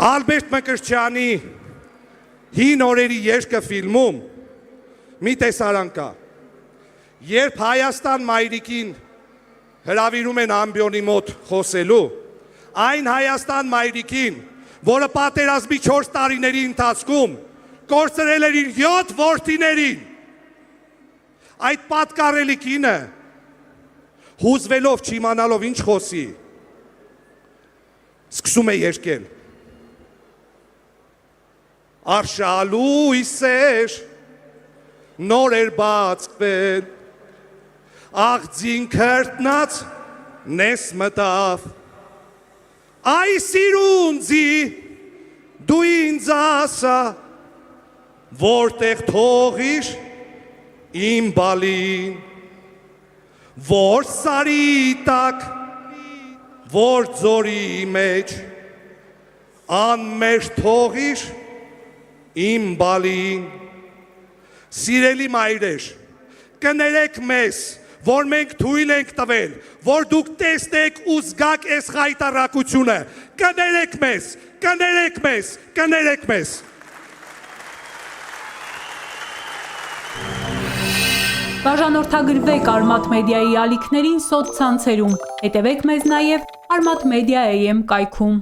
Ալբերտ Մկրտչյանի հին օրերի երգը ֆիլմում մի տեսարան կա, երբ Հայաստան մայրիկին հրավիրում են ամբիոնի մոտ խոսելու, այն Հայաստան մայրիկին, որը պատերազմի 4 տարիների ընթացքում կորցրել էր իր 7 որդիներին, այդ պատկառելի կինը հուզվելով չիմանալով ինչ խոսի, սկսում է երգել. Արշալույսեր նոր էր բացվել, աղձին քրտնած նես մտավ, այ սիրունձի դու ինձ ասա, որտեղ թողիր իմ բալին, որ սարի տակ, որ ձորի մեջ, անմեջ թողիր իմ բալին, սիրելի մայրեր, կներեք մեզ, որ մենք թույլ ենք տվել, որ դուք տեսնեք ու զգաք այս խայտառակությունը, կներեք մեզ, կներեք մեզ, կներեք մեզ։ Բաժանորդագրվեք Արմաթ մեդիայի ալիքներին սոցցանցերում, հետևեք մեզ նաև Արմաթ մեդիա AM կայքում։